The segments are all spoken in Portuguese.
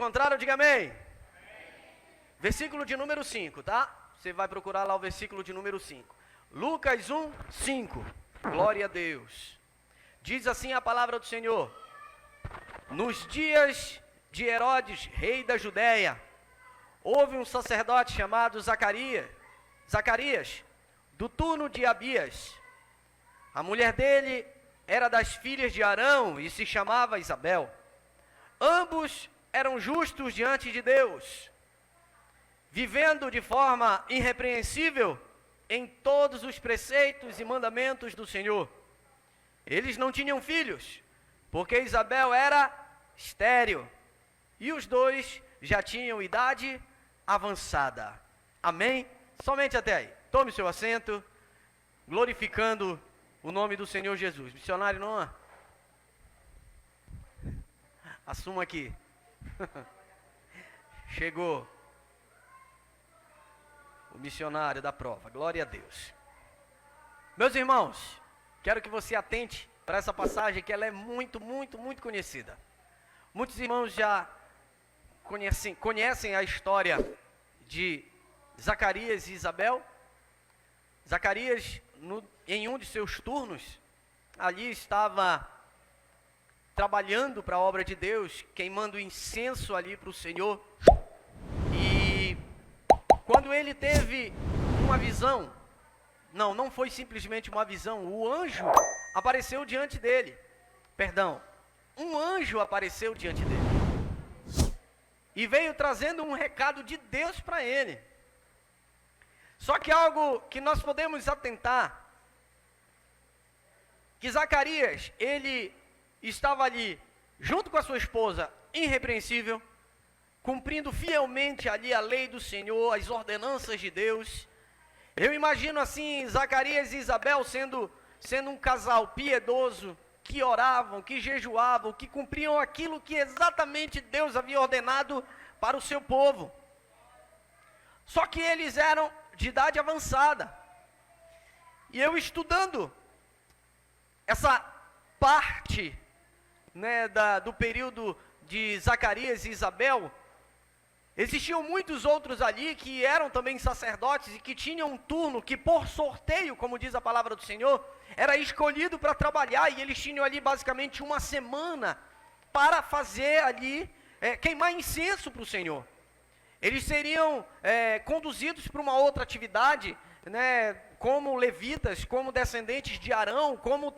encontraram? Diga amém. Versículo de número 5, tá? Você vai procurar lá o versículo de número 5. Lucas 1, 5. Glória a Deus. Diz assim a palavra do Senhor: nos dias de Herodes, rei da Judéia, houve um sacerdote chamado Zacarias, do turno de Abias. A mulher dele era das filhas de Arão e se chamava Isabel. Ambos eram justos diante de Deus, vivendo de forma irrepreensível em todos os preceitos e mandamentos do Senhor. Eles não tinham filhos, porque Isabel era estéril, e os dois já tinham idade avançada. Amém? Somente até aí. Tome seu assento, glorificando o nome do Senhor Jesus. Missionário Noah, assuma aqui. Chegou o missionário da prova. Glória a Deus. Meus irmãos, quero que você atente para essa passagem, que ela é muito conhecida. Muitos irmãos já conhecem a história de Zacarias e Isabel. Zacarias, em um de seus turnos, ali estava trabalhando para a obra de Deus, queimando incenso ali para o Senhor. E quando ele teve uma visão, não foi simplesmente uma visão, o anjo apareceu diante dele. Um anjo apareceu diante dele e veio trazendo um recado de Deus para ele. Só que algo que nós podemos atentar, que Zacarias, ele estava ali junto com a sua esposa, irrepreensível, cumprindo fielmente ali a lei do Senhor, as ordenanças de Deus. Eu imagino assim, Zacarias e Isabel sendo um casal piedoso, que oravam, que jejuavam, que cumpriam aquilo que exatamente Deus havia ordenado para o seu povo. Só que eles eram de idade avançada. E eu estudando essa parte, do período de Zacarias e Isabel, existiam muitos outros ali que eram também sacerdotes e que tinham um turno que, por sorteio, como diz a palavra do Senhor, era escolhido para trabalhar, e eles tinham ali basicamente uma semana para fazer ali, queimar incenso para o Senhor. Eles seriam conduzidos para uma outra atividade, como levitas, como descendentes de Arão, como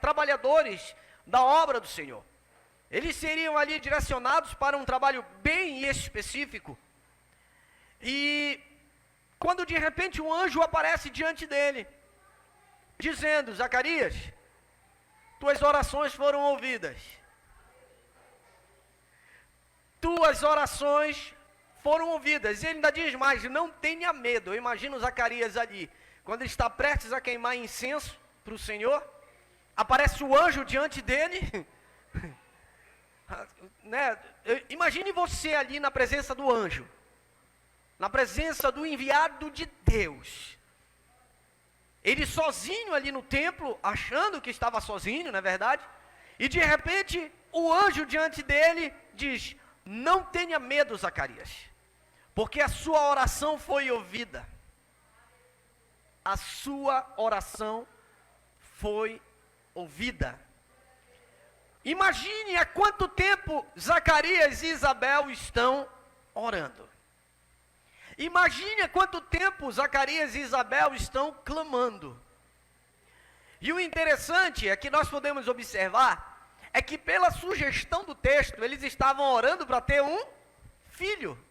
trabalhadores da obra do Senhor. Eles seriam ali direcionados para um trabalho bem específico. E quando de repente um anjo aparece diante dele, dizendo: Zacarias, tuas orações foram ouvidas. Tuas orações foram ouvidas. E ele ainda diz mais: não tenha medo. Eu imagino Zacarias ali, quando ele está prestes a queimar incenso para o Senhor, aparece o anjo diante dele. Imagine você ali na presença do anjo, na presença do enviado de Deus. Ele sozinho ali no templo, achando que estava sozinho, não é verdade? E de repente, o anjo diante dele diz: não tenha medo, Zacarias, porque a sua oração foi ouvida. A sua oração foi ouvida. Imagine há quanto tempo Zacarias e Isabel estão orando. Imagine há quanto tempo Zacarias e Isabel estão clamando. E o interessante é que nós podemos observar, é que pela sugestão do texto, eles estavam orando para ter um filho.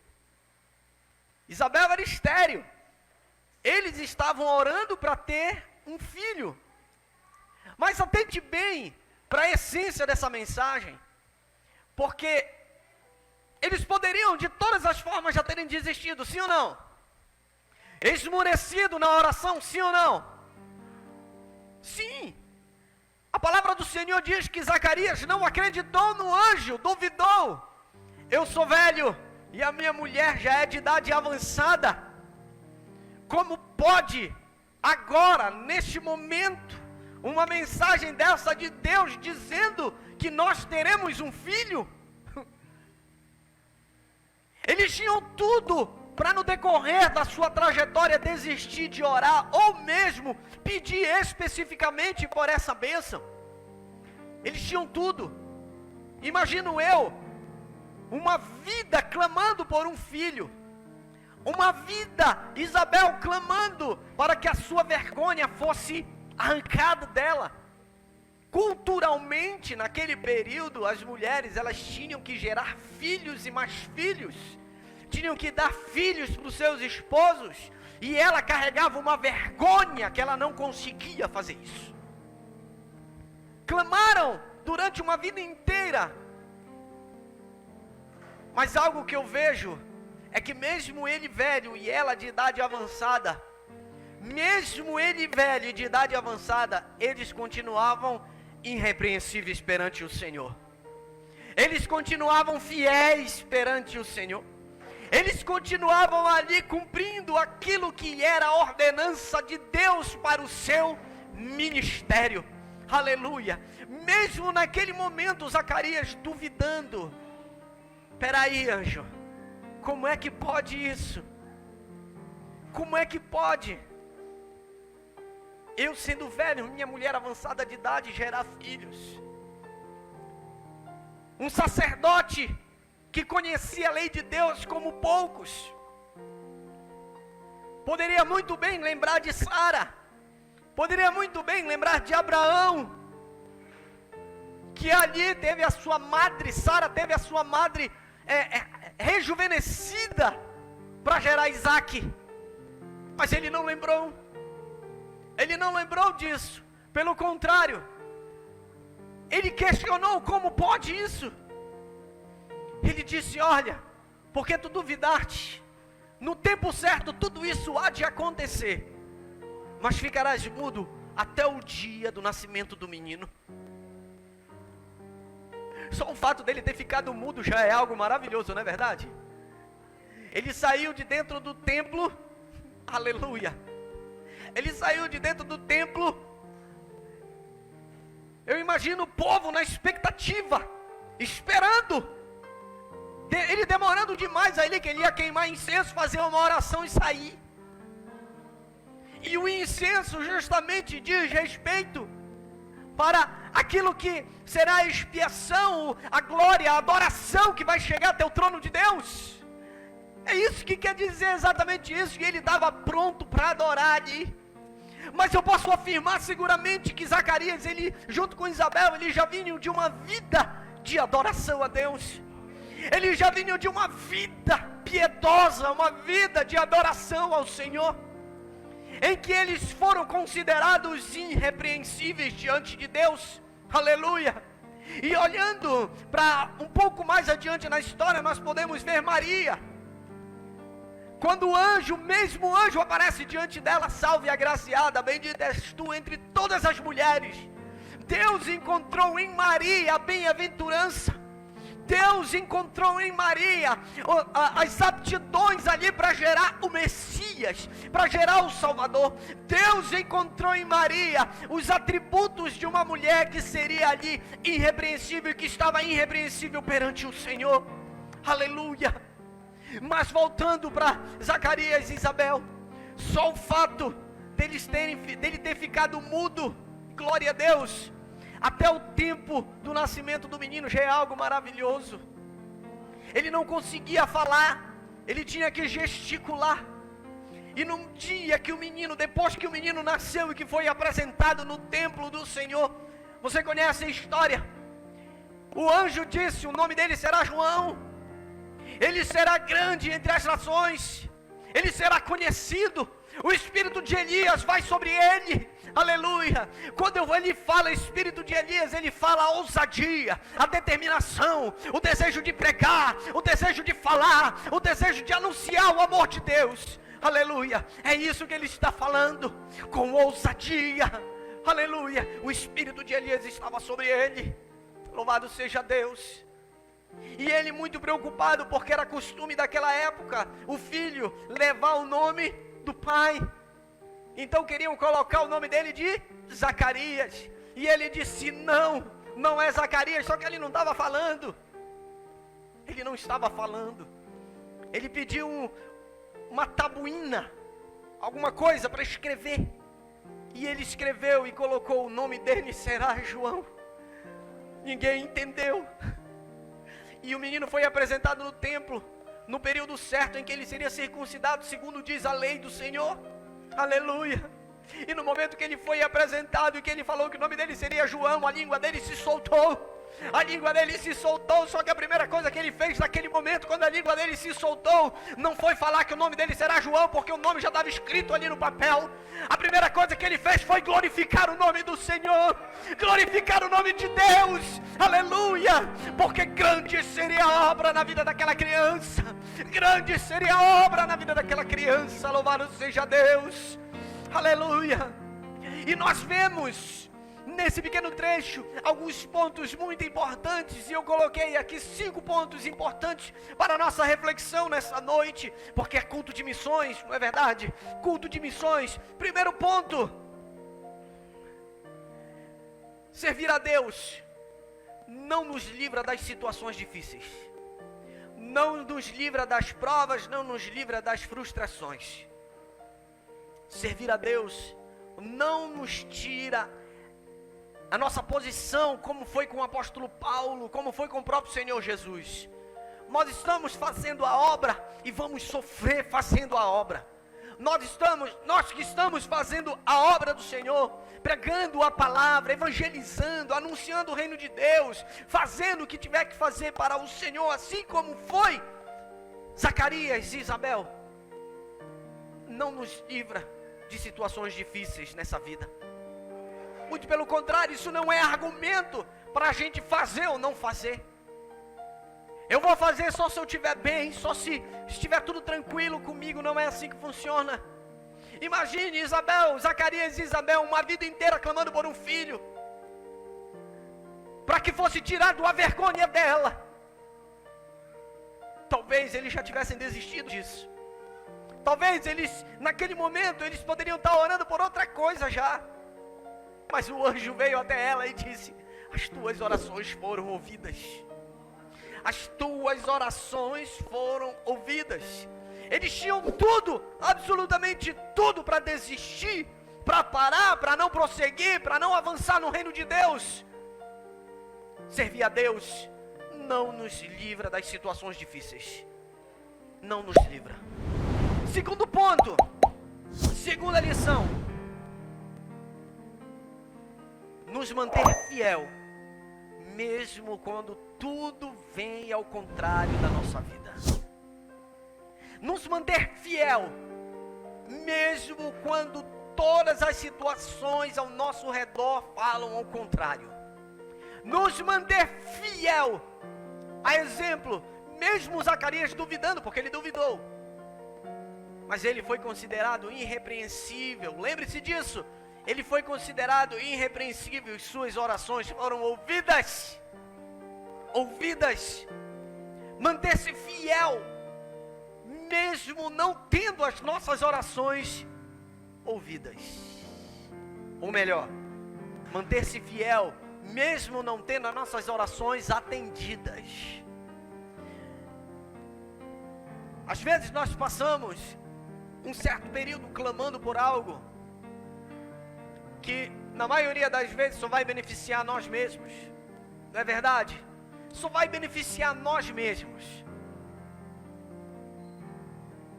Isabel era estéril. Eles estavam orando para ter um filho. Mas atente bem para a essência dessa mensagem, porque eles poderiam de todas as formas já terem desistido, sim ou não? Esmurecido na oração, sim ou não? Sim. A palavra do Senhor diz que Zacarias não acreditou no anjo, duvidou. Eu sou velho e a minha mulher já é de idade avançada. Como pode agora, neste momento, uma mensagem dessa de Deus dizendo que nós teremos um filho? Eles tinham tudo para no decorrer da sua trajetória desistir de orar, ou mesmo pedir especificamente por essa bênção. Eles tinham tudo. Imagino eu, uma vida clamando por um filho, uma vida, Isabel clamando para que a sua vergonha fosse arrancada dela. Culturalmente, naquele período, as mulheres, elas tinham que gerar filhos e mais filhos, tinham que dar filhos para os seus esposos, e ela carregava uma vergonha que ela não conseguia fazer isso. Clamaram durante uma vida inteira, mas algo que eu vejo é que mesmo ele velho e ela de idade avançada, mesmo ele velho e de idade avançada, eles continuavam irrepreensíveis perante o Senhor. Eles continuavam fiéis perante o Senhor. Eles continuavam ali cumprindo aquilo que era a ordenança de Deus para o seu ministério. Aleluia. Mesmo naquele momento, Zacarias duvidando. Peraí, anjo, como é que pode isso? Como é que pode? Eu sendo velho, minha mulher avançada de idade, gerar filhos. Um sacerdote que conhecia a lei de Deus como poucos. Poderia muito bem lembrar de Sara. Poderia muito bem lembrar de Abraão, que ali teve a sua madre, Sara teve a sua madre rejuvenescida para gerar Isaac. Mas ele não lembrou. Ele não lembrou disso. Pelo contrário, ele questionou como pode isso. Ele disse: olha, porque tu duvidaste, no tempo certo tudo isso há de acontecer, mas ficarás mudo até o dia do nascimento do menino. Só o fato dele ter ficado mudo já é algo maravilhoso, não é verdade? Ele saiu de dentro do templo, aleluia. Ele saiu de dentro do templo. Eu imagino o povo na expectativa, esperando. Ele demorando demais ali, que ele ia queimar incenso, fazer uma oração e sair. E o incenso justamente diz respeito para aquilo que será a expiação, a glória, a adoração que vai chegar até o trono de Deus. É isso que quer dizer, exatamente isso. E ele estava pronto para adorar ali. Mas eu posso afirmar seguramente que Zacarias, ele junto com Isabel, eles já vinham de uma vida de adoração a Deus. Eles já vinham de uma vida piedosa, uma vida de adoração ao Senhor, em que eles foram considerados irrepreensíveis diante de Deus. Aleluia. E olhando para um pouco mais adiante na história, nós podemos ver Maria. Quando o anjo, mesmo o anjo aparece diante dela: salve agraciada, bendita és tu entre todas as mulheres. Deus encontrou em Maria a bem-aventurança. Deus encontrou em Maria as aptidões ali para gerar o Messias, para gerar o Salvador. Deus encontrou em Maria os atributos de uma mulher que seria ali irrepreensível, que estava irrepreensível perante o Senhor. Aleluia. Mas voltando para Zacarias e Isabel, só o fato dele ter ficado mudo, glória a Deus, até o tempo do nascimento do menino já é algo maravilhoso. Ele não conseguia falar, ele tinha que gesticular. E num dia que o menino, depois que o menino nasceu e que foi apresentado no templo do Senhor, você conhece a história? O anjo disse: o nome dele será João. Ele será grande entre as nações, ele será conhecido. O espírito de Elias vai sobre ele. Aleluia. Quando ele fala espírito de Elias, ele fala a ousadia, a determinação, o desejo de pregar, o desejo de falar, o desejo de anunciar o amor de Deus. Aleluia. É isso que ele está falando, com ousadia. Aleluia. O espírito de Elias estava sobre ele. Louvado seja Deus. E ele muito preocupado, porque era costume daquela época o filho levar o nome do pai. Então queriam colocar o nome dele de Zacarias. E ele disse: não é Zacarias. Só que ele não estava falando. Ele não estava falando. Ele pediu uma tabuinha, alguma coisa para escrever. E ele escreveu e colocou: o nome dele será João. Ninguém entendeu. E o menino foi apresentado no templo, no período certo em que ele seria circuncidado, segundo diz a lei do Senhor. Aleluia. E no momento que ele foi apresentado e que ele falou que o nome dele seria João, a língua dele se soltou. A língua dele se soltou, só que a primeira coisa que ele fez naquele momento, quando a língua dele se soltou, não foi falar que o nome dele será João, porque o nome já estava escrito ali no papel. A primeira coisa que ele fez foi glorificar o nome do Senhor, glorificar o nome de Deus, aleluia, porque grande seria a obra na vida daquela criança, grande seria a obra na vida daquela criança, louvado seja Deus, aleluia. E nós vemos nesse pequeno trecho alguns pontos muito importantes, e eu coloquei aqui 5 pontos importantes para a nossa reflexão nessa noite, porque é culto de missões, não é verdade? Culto de missões. Primeiro ponto: servir a Deus não nos livra das situações difíceis, não nos livra das provas, não nos livra das frustrações. Servir a Deus não nos tira a nossa posição, como foi com o apóstolo Paulo, como foi com o próprio Senhor Jesus. Nós estamos fazendo a obra e vamos sofrer fazendo a obra. Nós que estamos fazendo a obra do Senhor, pregando a palavra, evangelizando, anunciando o reino de Deus, fazendo o que tiver que fazer para o Senhor, assim como foi Zacarias e Isabel, não nos livra de situações difíceis nessa vida. Muito pelo contrário, isso não é argumento para a gente fazer ou não fazer. Eu vou fazer só se eu estiver bem, só se estiver tudo tranquilo comigo. Não é assim que funciona. Imagine Zacarias e Isabel, uma vida inteira clamando por um filho, para que fosse tirado a vergonha dela. Talvez eles já tivessem desistido disso. Talvez eles, naquele momento, eles poderiam estar orando por outra coisa já. Mas o anjo veio até ela e disse: as tuas orações foram ouvidas. As tuas orações foram ouvidas. Eles tinham tudo, absolutamente tudo, para desistir, para parar, para não prosseguir, para não avançar no reino de Deus. Servir a Deus não nos livra das situações difíceis. Não nos livra. Segundo ponto, segunda lição: nos manter fiel, mesmo quando tudo vem ao contrário da nossa vida. Nos manter fiel, mesmo quando todas as situações ao nosso redor falam ao contrário. Nos manter fiel. A exemplo, mesmo Zacarias duvidando, porque ele duvidou, mas ele foi considerado irrepreensível. Lembre-se disso. Ele foi considerado irrepreensível e suas orações foram ouvidas. Ouvidas. Manter-se fiel, mesmo não tendo as nossas orações ouvidas. Ou melhor, manter-se fiel, mesmo não tendo as nossas orações atendidas. Às vezes nós passamos um certo período clamando por algo que na maioria das vezes só vai beneficiar nós mesmos. Não é verdade? Só vai beneficiar nós mesmos.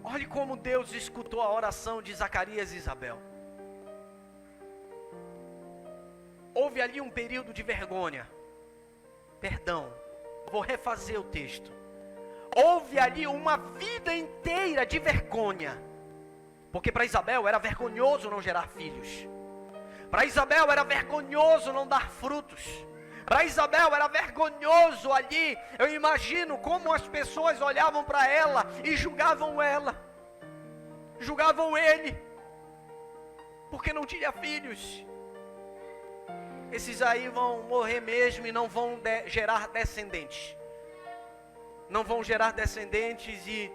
Olhe como Deus escutou a oração de Zacarias e Isabel. Houve ali um período de vergonha. Perdão, vou refazer o texto. Houve ali uma vida inteira de vergonha. Porque para Isabel era vergonhoso não gerar filhos. Para Isabel era vergonhoso não dar frutos. Para Isabel era vergonhoso ali. Eu imagino como as pessoas olhavam para ela e julgavam ela. Julgavam ele. Porque não tinha filhos. Esses aí vão morrer mesmo e não vão gerar descendentes. Não vão gerar descendentes e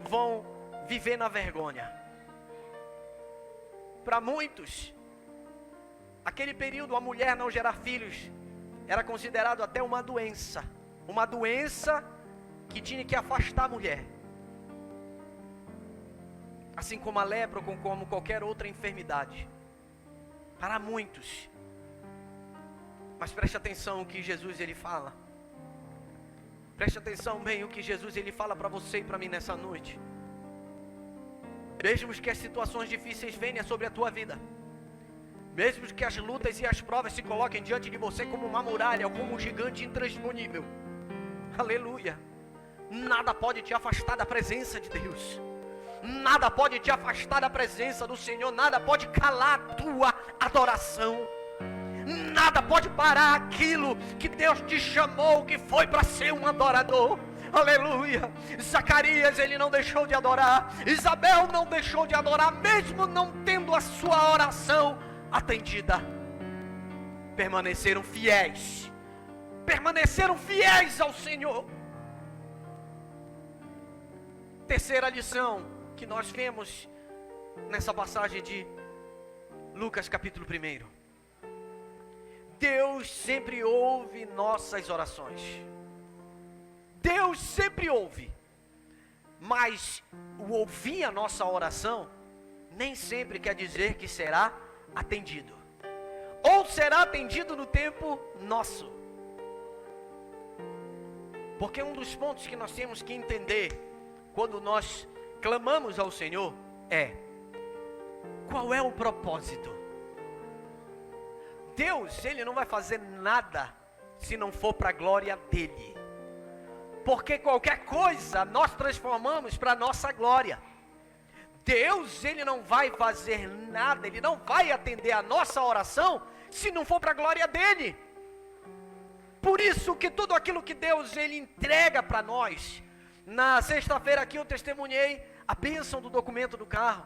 vão viver na vergonha. Para muitos, aquele período, a mulher não gerar filhos era considerado até uma doença que tinha que afastar a mulher. assim como a lepra ou como qualquer outra enfermidade, para muitos. Mas preste atenção o que Jesus ele fala. Preste atenção bem o que Jesus ele fala para você e para mim nessa noite. Mesmo que as situações difíceis venham sobre a tua vida, mesmo que as lutas e as provas se coloquem diante de você como uma muralha ou como um gigante intransponível, aleluia, nada pode te afastar da presença de Deus. Nada pode te afastar da presença do Senhor. Nada pode calar a tua adoração. Nada pode parar aquilo que Deus te chamou, que foi para ser um adorador. Aleluia. Zacarias, ele não deixou de adorar. Isabel não deixou de adorar, mesmo não tendo a sua oração atendida. Permaneceram fiéis. Permaneceram fiéis ao Senhor. Terceira lição que nós vemos nessa passagem de Lucas capítulo 1. Deus sempre ouve nossas orações. Deus sempre ouve. Mas o ouvir a nossa oração nem sempre quer dizer que será atendido. Ou será atendido no tempo nosso. Porque um dos pontos que nós temos que entender quando nós clamamos ao Senhor é: qual é o propósito? Deus, ele não vai fazer nada se não for para a glória dele. Porque qualquer coisa nós transformamos para a nossa glória. Deus, ele não vai fazer nada, ele não vai atender a nossa oração se não for para a glória dele. Por isso que tudo aquilo que Deus, ele entrega para nós. Na sexta-feira aqui eu testemunhei a bênção do documento do carro.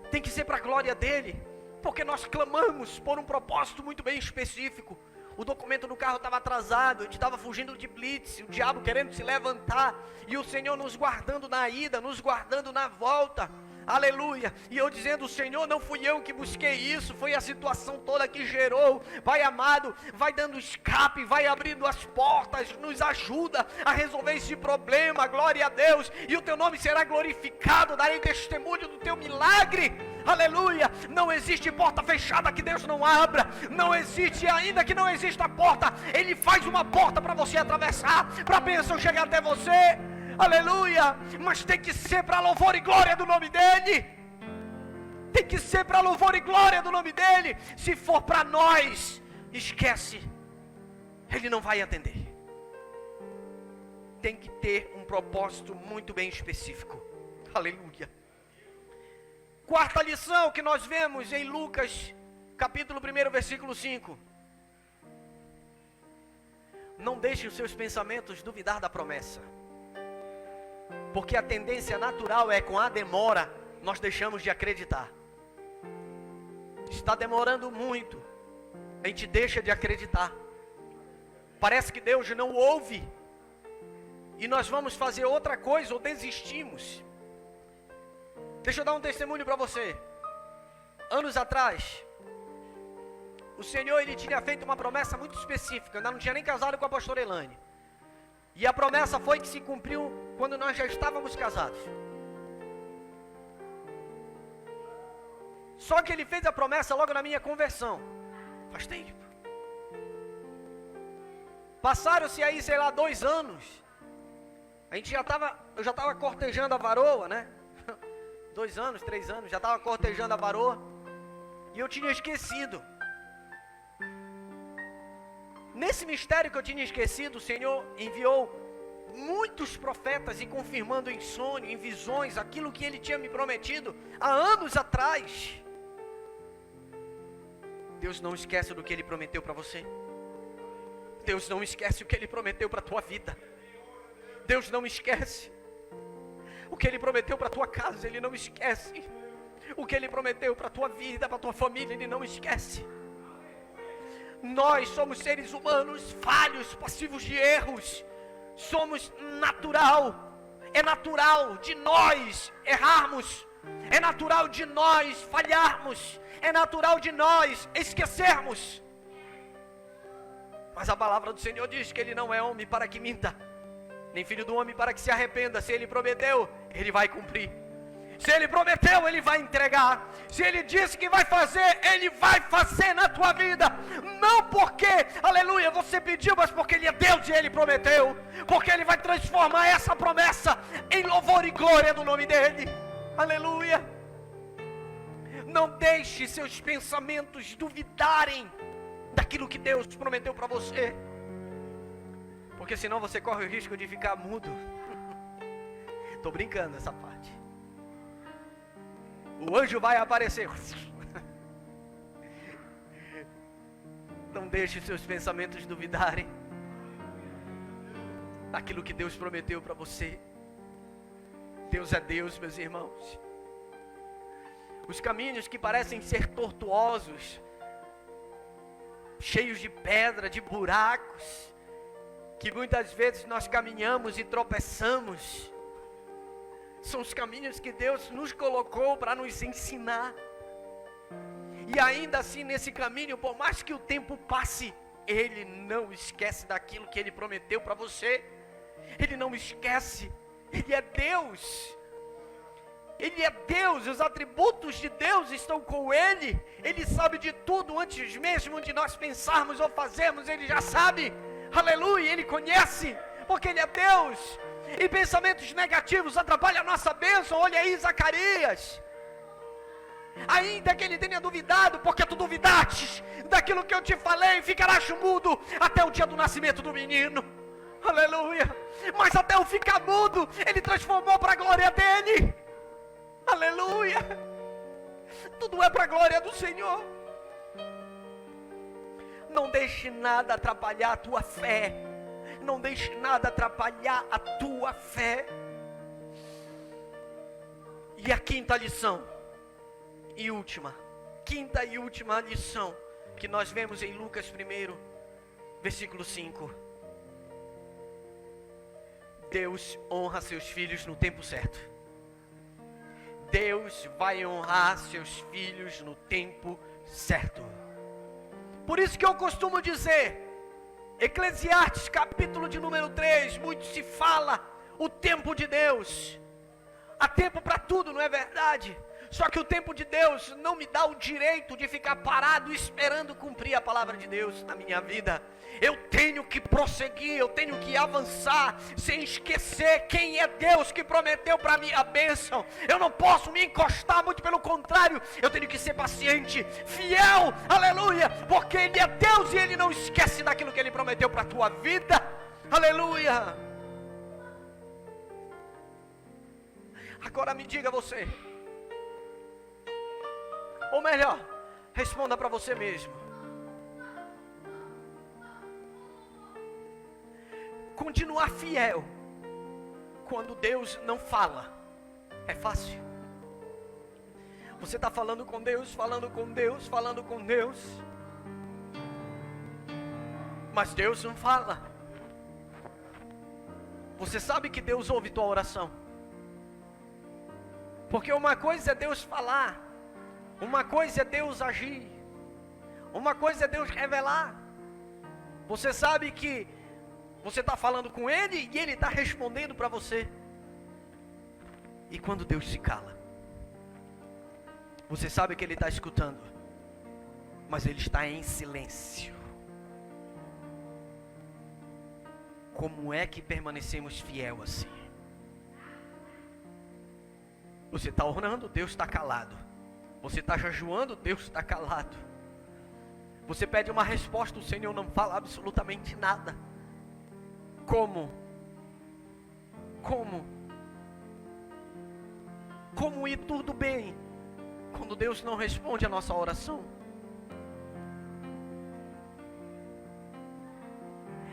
Tem que ser para a glória dele. Porque nós clamamos por um propósito muito bem específico. O documento do carro estava atrasado, a gente estava fugindo de blitz, o diabo querendo se levantar, e o Senhor nos guardando na ida, nos guardando na volta, aleluia, e eu dizendo: Senhor, não fui eu que busquei isso, foi a situação toda que gerou. Pai amado, vai dando escape, vai abrindo as portas, nos ajuda a resolver esse problema, glória a Deus, e o teu nome será glorificado, darei testemunho do teu milagre. Aleluia, não existe porta fechada que Deus não abra, não existe, ainda que não exista porta, Ele faz uma porta para você atravessar, para a bênção chegar até você, aleluia, mas tem que ser para louvor e glória do nome dEle, tem que ser para louvor e glória do nome dEle. Se for para nós, esquece, Ele não vai atender, tem que ter um propósito muito bem específico, aleluia. Quarta lição que nós vemos em Lucas, capítulo 1, versículo 5. Não deixe os seus pensamentos duvidar da promessa. Porque a tendência natural é, com a demora, nós deixamos de acreditar. Está demorando muito, a gente deixa de acreditar. Parece que Deus não ouve. E nós vamos fazer outra coisa ou desistimos. Deixa eu dar um testemunho para você. Anos atrás, o Senhor, ele tinha feito uma promessa muito específica. Eu ainda não tinha nem casado com a pastora Elaine. E a promessa foi que se cumpriu quando nós já estávamos casados. Só que ele fez a promessa logo na minha conversão. Faz tempo. Passaram-se aí, sei lá, 2 anos. Eu já estava cortejando a varoa, né? 2 anos, 3 anos, já estava cortejando a varoa, e eu tinha esquecido. Nesse mistério que eu tinha esquecido, o Senhor enviou muitos profetas e confirmando em sonho, em visões, aquilo que Ele tinha me prometido há anos atrás. Deus não esquece do que Ele prometeu para você. Deus não esquece o que Ele prometeu para a tua vida. Deus não esquece. O que Ele prometeu para a tua casa, Ele não esquece. O que Ele prometeu para a tua vida, para a tua família, Ele não esquece. Nós somos seres humanos falhos, passivos de erros. Somos natural. É natural de nós errarmos. É natural de nós falharmos. É natural de nós esquecermos. Mas a palavra do Senhor diz que Ele não é homem para que minta, nem filho do homem para que se arrependa. Se Ele prometeu, Ele vai cumprir. Se Ele prometeu, Ele vai entregar. Se Ele disse que vai fazer, Ele vai fazer na tua vida. Não porque, aleluia, você pediu, mas porque Ele é Deus e Ele prometeu. Porque Ele vai transformar essa promessa em louvor e glória do nome dEle. Aleluia. Não deixe seus pensamentos duvidarem daquilo que Deus prometeu para você. Porque senão você corre o risco de ficar mudo. Estou brincando essa parte. O anjo vai aparecer. Não deixe seus pensamentos duvidarem daquilo que Deus prometeu para você. Deus é Deus, meus irmãos. Os caminhos que parecem ser tortuosos, cheios de pedra, de buracos, que muitas vezes nós caminhamos e tropeçamos, são os caminhos que Deus nos colocou para nos ensinar. E ainda assim, nesse caminho, por mais que o tempo passe, Ele não esquece daquilo que Ele prometeu para você. Ele não esquece. Ele é Deus. Ele é Deus. Os atributos de Deus estão com Ele. Ele sabe de tudo antes mesmo de nós pensarmos ou fazermos. Ele já sabe. Aleluia. Ele conhece. Porque Ele é Deus. E pensamentos negativos atrapalham a nossa bênção. Olha aí Zacarias. Ainda que ele tenha duvidado, porque tu duvidaste daquilo que eu te falei, ficarás mudo até o dia do nascimento do menino. Aleluia. Mas até o ficar mudo, ele transformou para a glória dele. Aleluia. Tudo é para a glória do Senhor. Não deixe nada atrapalhar a tua fé. Não deixe nada atrapalhar a tua fé. E a quinta lição e última, quinta e última lição que nós vemos em Lucas 1, versículo 5. Deus honra seus filhos no tempo certo. Deus vai honrar seus filhos no tempo certo. Por isso que eu costumo dizer, Eclesiastes capítulo de número 3, muito se fala o tempo de Deus. Há tempo para tudo, não é verdade? Só que o tempo de Deus não me dá o direito de ficar parado esperando cumprir a palavra de Deus na minha vida. Eu tenho que prosseguir, eu tenho que avançar, sem esquecer quem é Deus que prometeu para mim a bênção. Eu não posso me encostar, muito pelo contrário, eu tenho que ser paciente, fiel, aleluia, porque Ele é Deus e Ele não esquece daquilo que Ele prometeu para a tua vida, aleluia. Agora me diga você, ou melhor, responda para você mesmo. Continuar fiel quando Deus não fala é fácil. Você está falando com Deus, falando com Deus, falando com Deus, mas Deus não fala. Você sabe que Deus ouve tua oração, porque uma coisa é Deus falar, uma coisa é Deus agir, uma coisa é Deus revelar. Você sabe que você está falando com Ele e Ele está respondendo para você. E quando Deus se cala, você sabe que Ele está escutando, mas Ele está em silêncio. Como é que permanecemos fiel assim? Você está orando, Deus está calado. Você está jejuando, Deus está calado. Você pede uma resposta, o Senhor não fala absolutamente nada. Como ir tudo bem quando Deus não responde a nossa oração?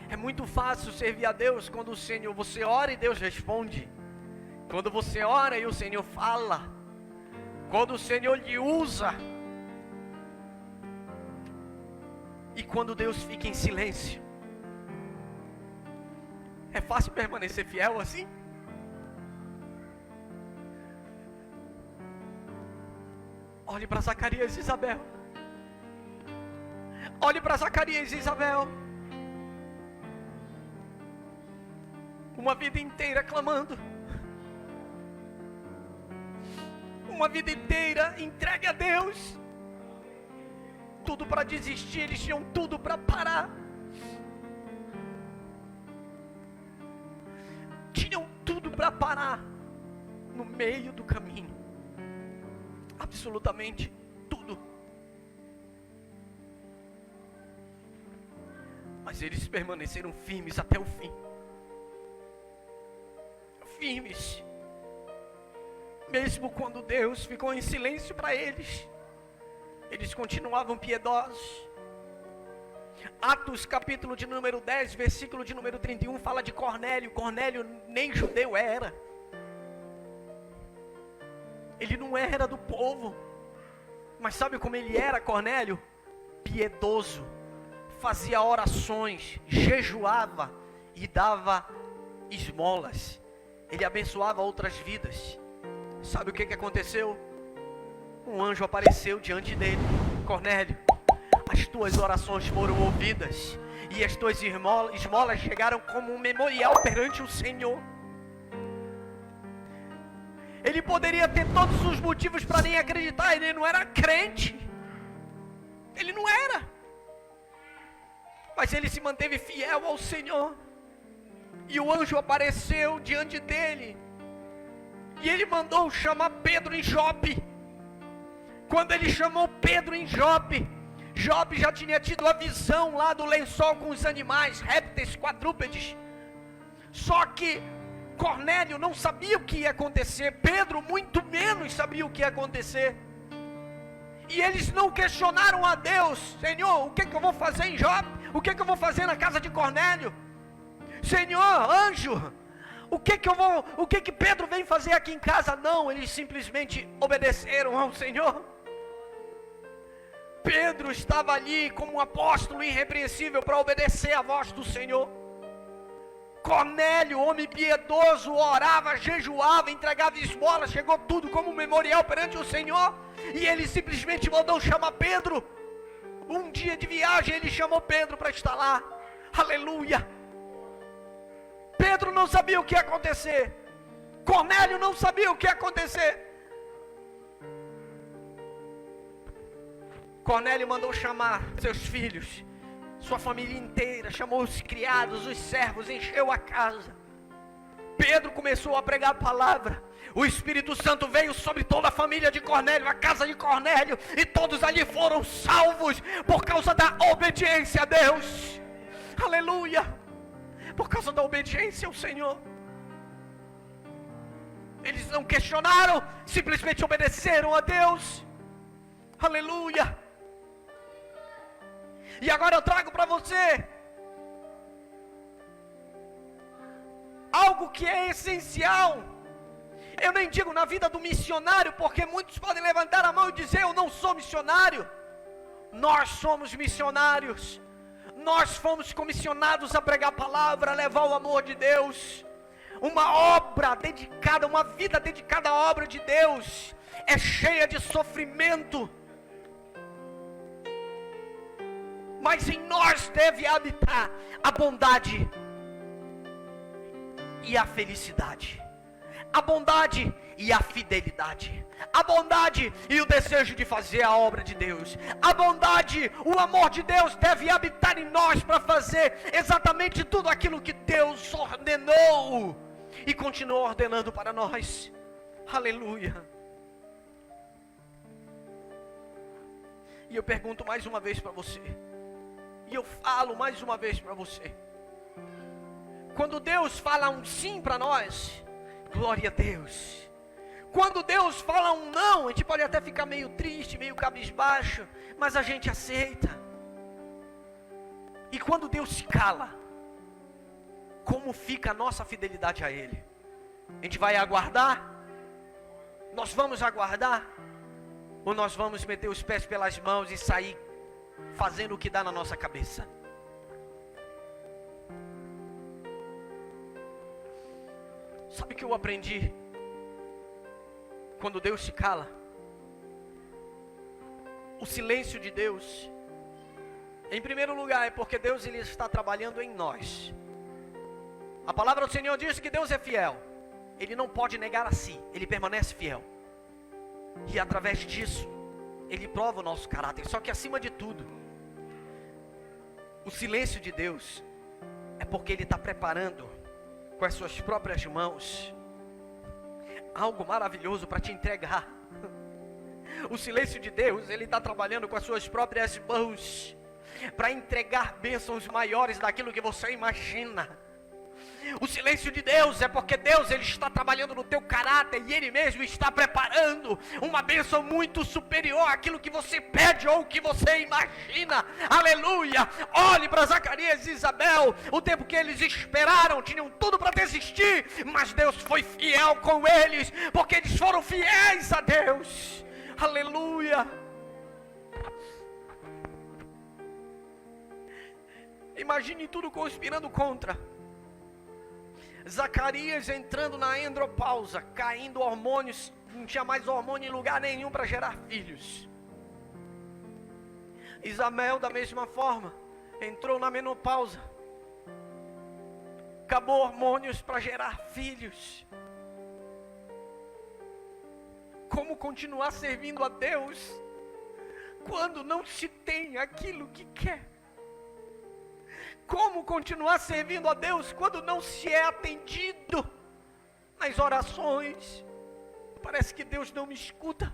É muito fácil servir a Deus quando você ora e Deus responde. Quando você ora e o Senhor fala. Quando o Senhor lhe usa. E quando Deus fica em silêncio. É fácil permanecer fiel assim? Olhe para Zacarias e Isabel. Olhe para Zacarias e Isabel. Uma vida inteira clamando. uma vida inteira entregue a Deus. Tudo para desistir, eles tinham tudo para parar. Tinham tudo para parar no meio do caminho. Absolutamente tudo. Mas eles permaneceram firmes até o fim. Firmes. Mesmo quando Deus ficou em silêncio para eles, eles continuavam piedosos. Atos capítulo de número 10, versículo de número 31, fala de Cornélio. Cornélio nem judeu era. Ele não era do povo. Mas sabe como ele era, Cornélio? Piedoso. Fazia orações, jejuava e dava esmolas. Ele abençoava outras vidas. Sabe o que aconteceu? Um anjo apareceu diante dele. Cornélio, as tuas orações foram ouvidas e as tuas esmolas chegaram como um memorial perante o Senhor. Ele poderia ter todos os motivos para nem acreditar. Ele não era crente. Ele não era. Mas ele se manteve fiel ao Senhor. E o anjo apareceu diante dele. E ele mandou chamar Pedro em Jope. Quando ele chamou Pedro em Jope, Jope já tinha tido a visão lá do lençol com os animais, répteis, quadrúpedes. Só que Cornélio não sabia o que ia acontecer. Pedro muito menos sabia o que ia acontecer. E eles não questionaram a Deus: Senhor, o que eu vou fazer em Jope? O que eu vou fazer na casa de Cornélio? Senhor, anjo, o que Pedro vem fazer aqui em casa? Não, eles simplesmente obedeceram ao Senhor. Pedro estava ali como um apóstolo irrepreensível para obedecer à voz do Senhor. Cornélio, homem piedoso, orava, jejuava, entregava esmolas, chegou tudo como um memorial perante o Senhor. E ele simplesmente mandou chamar Pedro. Um dia de viagem ele chamou Pedro para estar lá. Aleluia. Pedro não sabia o que ia acontecer. Cornélio não sabia o que ia acontecer. Cornélio mandou chamar seus filhos, sua família inteira, chamou os criados, os servos, encheu a casa. Pedro começou a pregar a palavra. O Espírito Santo veio sobre toda a família de Cornélio, a casa de Cornélio, e todos ali foram salvos por causa da obediência a Deus. Aleluia! Por causa da obediência ao Senhor. Eles não questionaram, simplesmente obedeceram a Deus. Aleluia! E agora eu trago para você algo que é essencial. Eu nem digo na vida do missionário, porque muitos podem levantar a mão e dizer: eu não sou missionário. Nós somos missionários. Nós fomos comissionados a pregar a palavra, a levar o amor de Deus. Uma obra dedicada, uma vida dedicada à obra de Deus é cheia de sofrimento. Mas em nós deve habitar a bondade e a felicidade, a bondade e a fidelidade, a bondade e o desejo de fazer a obra de Deus, a bondade, o amor de Deus deve habitar em nós para fazer exatamente tudo aquilo que Deus ordenou e continua ordenando para nós. Aleluia. E eu pergunto mais uma vez para você, e eu falo mais uma vez para você: quando Deus fala um sim para nós, glória a Deus. Quando Deus fala um não, a gente pode até ficar meio triste, meio cabisbaixo, mas a gente aceita. E quando Deus se cala, como fica a nossa fidelidade a Ele? A gente vai aguardar? Nós vamos aguardar? Ou nós vamos meter os pés pelas mãos e sair fazendo o que dá na nossa cabeça? Sabe o que eu aprendi? Quando Deus se cala, o silêncio de Deus, em primeiro lugar, é porque Deus ele está trabalhando em nós. A palavra do Senhor diz que Deus é fiel. Ele não pode negar a si, Ele permanece fiel. E através disso, Ele prova o nosso caráter. Só que acima de tudo, o silêncio de Deus é porque Ele está preparando com as suas próprias mãos algo maravilhoso para te entregar. O silêncio de Deus, Ele está trabalhando com as suas próprias mãos para entregar bênçãos maiores daquilo que você imagina. O silêncio de Deus é porque Deus, Ele está trabalhando no teu caráter e Ele mesmo está preparando uma bênção muito superior àquilo que você pede ou que você imagina. Aleluia! Olhe para Zacarias e Isabel, o tempo que eles esperaram, tinham tudo para desistir, mas Deus foi fiel com eles, porque eles foram fiéis a Deus. Aleluia! Imagine tudo conspirando contra. Zacarias entrando na andropausa, caindo hormônios, não tinha mais hormônio em lugar nenhum para gerar filhos. Isabel da mesma forma, entrou na menopausa, acabou hormônios para gerar filhos. Como continuar servindo a Deus quando não se tem aquilo que quer? Como continuar servindo a Deus quando não se é atendido nas orações? Parece que Deus não me escuta.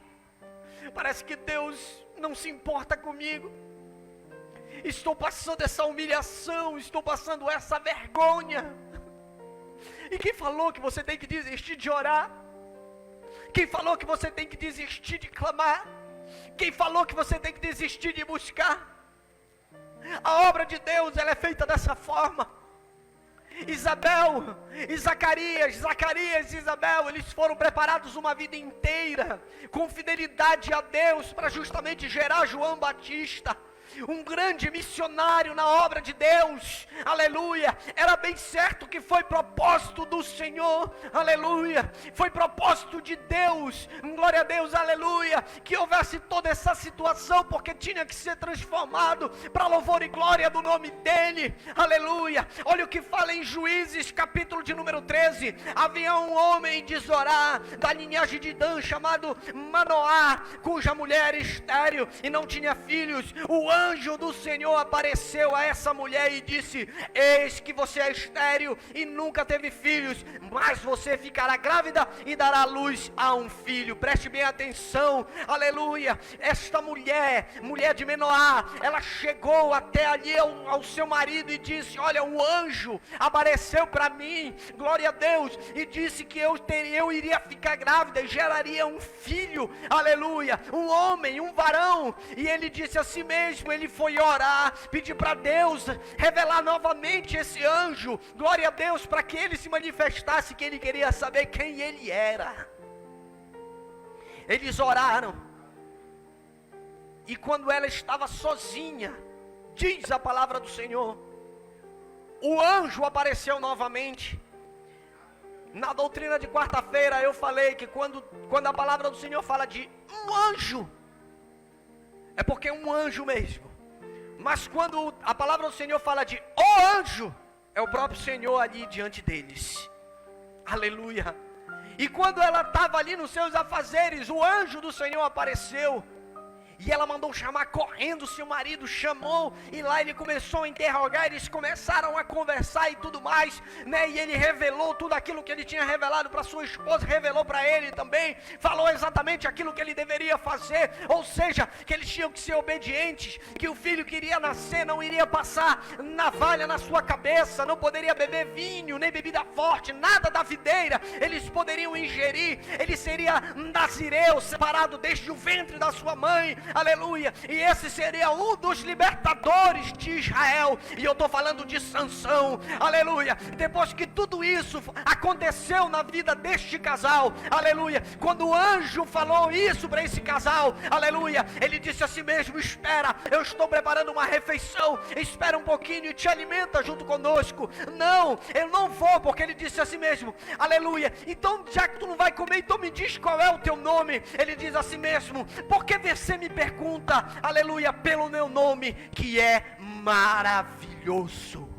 Parece que Deus não se importa comigo. Estou passando essa humilhação, estou passando essa vergonha. E quem falou que você tem que desistir de orar? Quem falou que você tem que desistir de clamar? Quem falou que você tem que desistir de buscar? A obra de Deus, ela é feita dessa forma. Isabel e Zacarias e Isabel, eles foram preparados uma vida inteira com fidelidade a Deus para justamente gerar João Batista, um grande missionário na obra de Deus. Aleluia! Era bem certo que foi propósito do Senhor. Aleluia! Foi propósito de Deus. Glória a Deus, aleluia! Que houvesse toda essa situação, porque tinha que ser transformado para louvor e glória do nome dele. Aleluia! Olha o que fala em Juízes, capítulo de número 13. Havia um homem de Zorá, da linhagem de Dan, chamado Manoá, cuja mulher era estéril e não tinha filhos. O anjo do Senhor apareceu a essa mulher e disse: eis que você é estéril e nunca teve filhos, mas você ficará grávida e dará luz a um filho. Preste bem atenção, aleluia. Esta mulher de Manoá, ela chegou até ali ao seu marido e disse: olha, um anjo apareceu para mim, glória a Deus, e disse que eu iria ficar grávida e geraria um filho, aleluia, um homem, um varão. E ele disse assim mesmo, ele foi orar, pedir para Deus revelar novamente esse anjo, glória a Deus, para que ele se manifestasse, que ele queria saber quem ele era. Eles oraram, e quando ela estava sozinha, diz a palavra do Senhor, o anjo apareceu novamente. Na doutrina de quarta-feira eu falei que quando a palavra do Senhor fala de um anjo, é porque é um anjo mesmo. Mas quando a palavra do Senhor fala de o anjo, é o próprio Senhor ali diante deles. Aleluia. E quando ela estava ali nos seus afazeres, o anjo do Senhor apareceu. E ela mandou chamar correndo seu marido, chamou, e lá ele começou a interrogar, eles começaram a conversar e tudo mais, né? E ele revelou tudo aquilo que ele tinha revelado para sua esposa, revelou para ele também, falou exatamente aquilo que ele deveria fazer, ou seja, que eles tinham que ser obedientes, que o filho que iria nascer não iria passar navalha na sua cabeça, não poderia beber vinho, nem bebida forte, nada da videira, eles poderiam ingerir, ele seria nazireu, separado desde o ventre da sua mãe, aleluia, e esse seria um dos libertadores de Israel. E eu estou falando de Sansão, aleluia. Depois que tudo isso aconteceu na vida deste casal, aleluia, quando o anjo falou isso para esse casal, aleluia, ele disse assim mesmo: espera, eu estou preparando uma refeição, espera um pouquinho e te alimenta junto conosco. Não, eu não vou, porque ele disse assim mesmo, aleluia, então já que tu não vai comer, então me diz qual é o teu nome. Ele diz assim mesmo: porque você me pergunta, aleluia, pelo meu nome, que é maravilhoso.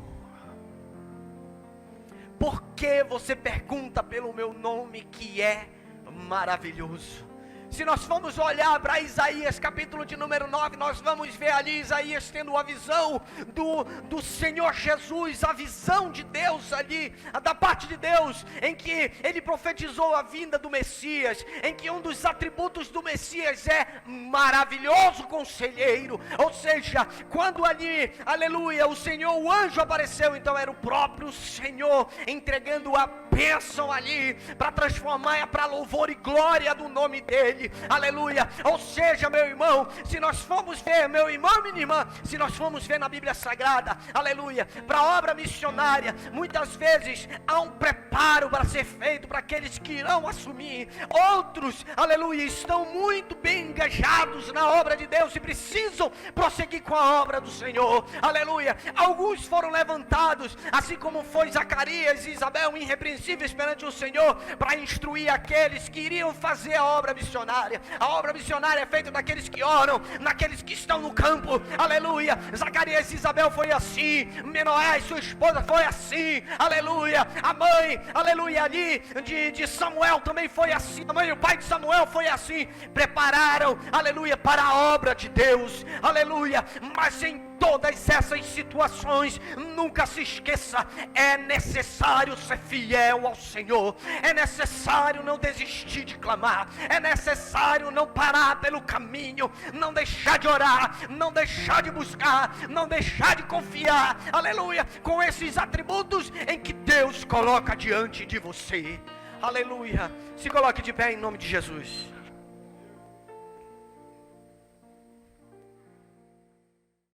Por que você pergunta pelo meu nome, que é maravilhoso? Se nós formos olhar para Isaías capítulo de número 9, nós vamos ver ali Isaías tendo a visão do Senhor Jesus, a visão de Deus ali, da parte de Deus, em que ele profetizou a vinda do Messias, em que um dos atributos do Messias é maravilhoso conselheiro. Ou seja, quando ali, aleluia, o Senhor, o anjo apareceu, então era o próprio Senhor entregando a bênção ali, para transformar para louvor e glória do nome dele, aleluia. Ou seja, meu irmão, se nós formos ver, meu irmão, minha irmã, se nós formos ver na Bíblia Sagrada, aleluia, para a obra missionária, muitas vezes há um preparo para ser feito para aqueles que irão assumir. Outros, aleluia, estão muito bem engajados na obra de Deus e precisam prosseguir com a obra do Senhor, aleluia. Alguns foram levantados, assim como foi Zacarias e Isabel, irrepreensíveis perante o Senhor, para instruir aqueles que iriam fazer a obra missionária. A obra missionária é feita daqueles que oram, naqueles que estão no campo, aleluia. Zacarias e Isabel foi assim, Menoé, sua esposa, foi assim, aleluia. A mãe, aleluia, ali de Samuel também foi assim, a mãe e o pai de Samuel foi assim, prepararam, aleluia, para a obra de Deus, aleluia. Mas em todas essas situações, nunca se esqueça, é necessário ser fiel ao Senhor, é necessário não desistir de clamar, é necessário não parar pelo caminho, não deixar de orar, não deixar de buscar, não deixar de confiar, aleluia, com esses atributos em que Deus coloca diante de você, aleluia. Se coloque de pé em nome de Jesus.